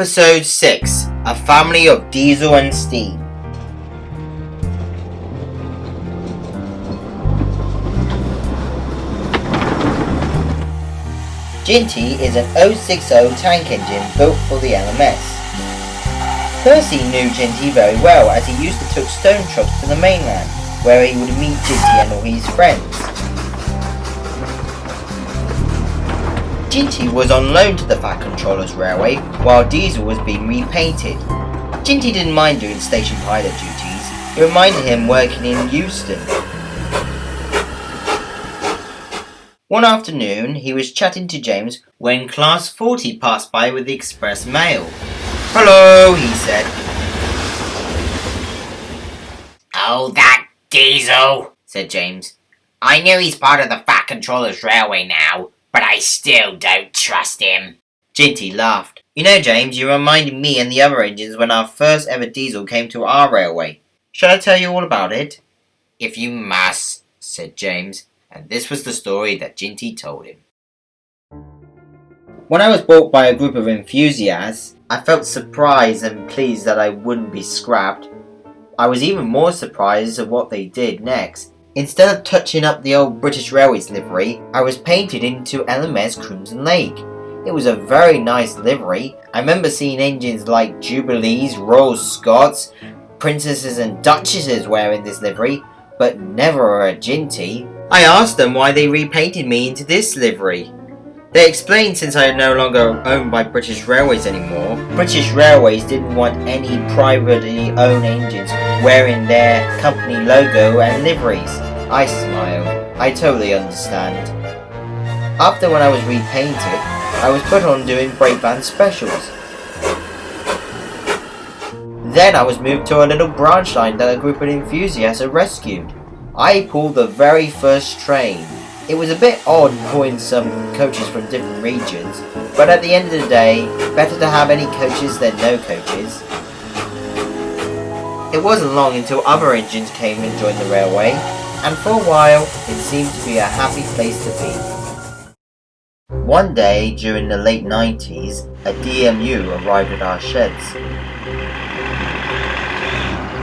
Episode 6, A Family of Diesel and Steam. Jinty is an 060 tank engine built for the LMS. Percy knew Jinty very well as he used to took stone trucks to the mainland, where he would meet Jinty and all his friends. Jinty was on loan to the Fat Controllers Railway while Diesel was being repainted. Jinty didn't mind doing station pilot duties. It reminded him working in Euston. One afternoon, he was chatting to James when Class 40 passed by with the express mail. "Hello," he said. "Oh, that Diesel," said James. "I knew he's part of the Fat Controllers Railway now, but I still don't trust him." Jinty laughed. "You know, James, you reminded me and the other engines when our first ever diesel came to our railway. Shall I tell you all about it?" "If you must," said James, and this was the story that Jinty told him. When I was bought by a group of enthusiasts, I felt surprised and pleased that I wouldn't be scrapped. I was even more surprised at what they did next. Instead of touching up the old British Railways livery, I was painted into LMS Crimson Lake. It was a very nice livery. I remember seeing engines like Jubilees, Royal Scots, Princesses and Duchesses wearing this livery, but never a Jinty. I asked them why they repainted me into this livery. They explained since I am no longer owned by British Railways anymore, British Railways didn't want any privately owned engines wearing their company logo and liveries. I smiled. I totally understand. After when I was repainted, I was put on doing breakdown specials. Then I was moved to a little branch line that a group of enthusiasts had rescued. I pulled the very first train. It was a bit odd pulling some coaches from different regions, but at the end of the day, better to have any coaches than no coaches. It wasn't long until other engines came and joined the railway, and for a while, it seemed to be a happy place to be. One day, during the late 90s, a DMU arrived at our sheds.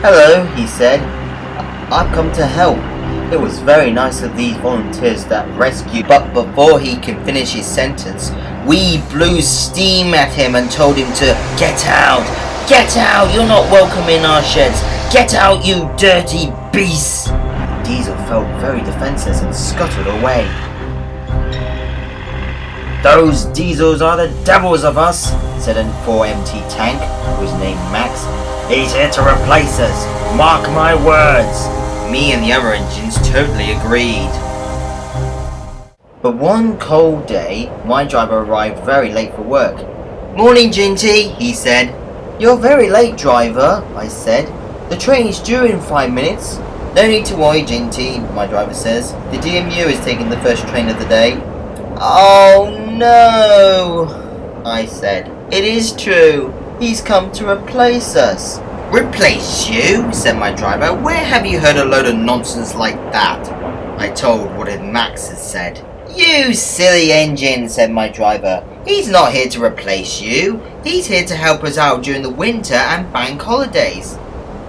"Hello," he said. "I've come to help. It was very nice of these volunteers that rescued," but before he could finish his sentence, we blew steam at him and told him to get out! Get out! You're not welcome in our sheds! Get out, you dirty beasts! Diesel felt very defenseless and scuttled away. "Those diesels are the devils of us," said a 4MT tank, who was named Max. "He's here to replace us, mark my words." Me and the other engines totally agreed. But one cold day, my driver arrived very late for work. "Morning, Jinty," he said. "You're very late, driver," I said. "The train is due in 5 minutes." "No need to worry, Jinty," my driver says. "The DMU is taking the first train of the day." "Oh no," I said. "It is true. He's come to replace us." "Replace you?" said my driver. "Where have you heard a load of nonsense like that?" I told what Max had said. "You silly engine," said my driver. "He's not here to replace you. He's here to help us out during the winter and bank holidays."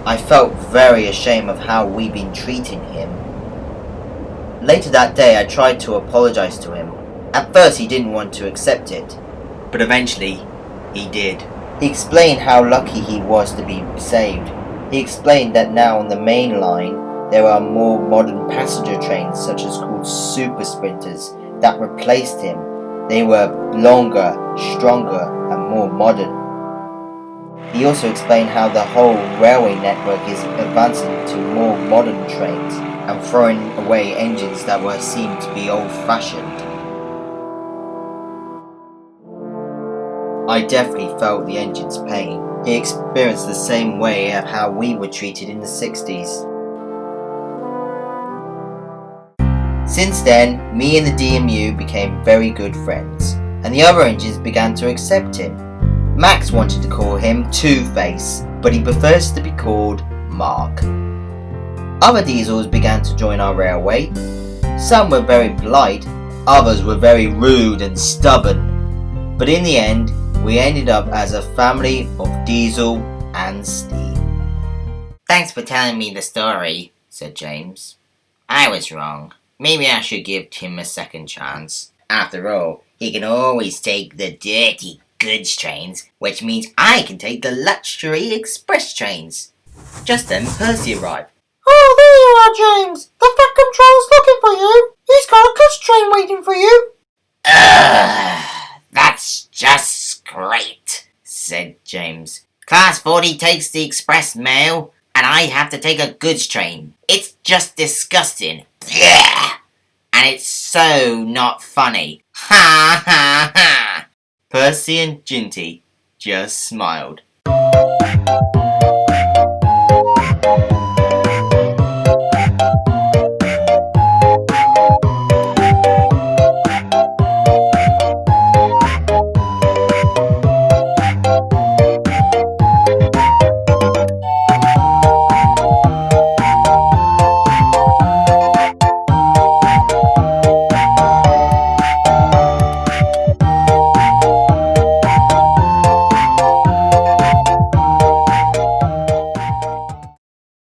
I felt very ashamed of how we'd been treating him. Later that day, I tried to apologize to him. At first, he didn't want to accept it, but eventually, he did. He explained how lucky he was to be saved. He explained that now on the main line, there are more modern passenger trains such as called super sprinters that replaced him. They were longer, stronger and more modern. He also explained how the whole railway network is advancing to more modern trains and throwing away engines that were seen to be old-fashioned. I definitely felt the engine's pain. He experienced the same way of how we were treated in the 60s. Since then, me and the DMU became very good friends, and the other engines began to accept him. Max wanted to call him Two-Face, but he prefers to be called Mark. Other diesels began to join our railway. Some were very polite, others were very rude and stubborn. But in the end, we ended up as a family of Diesel and Steve. Thanks for telling me the story, said James. I was wrong. Maybe I should give him a second chance. After all, he can always take the dirty goods trains, which means I can take the luxury express trains. Just then Percy arrived. Oh, there you are, James. The Fat Controller's looking for you. He's got a goods train waiting for you. That's just great, said James. Class 40 takes the express mail, and I have to take a goods train. It's just disgusting. Blech! And it's so not funny. Ha ha ha! Percy and Jinty just smiled.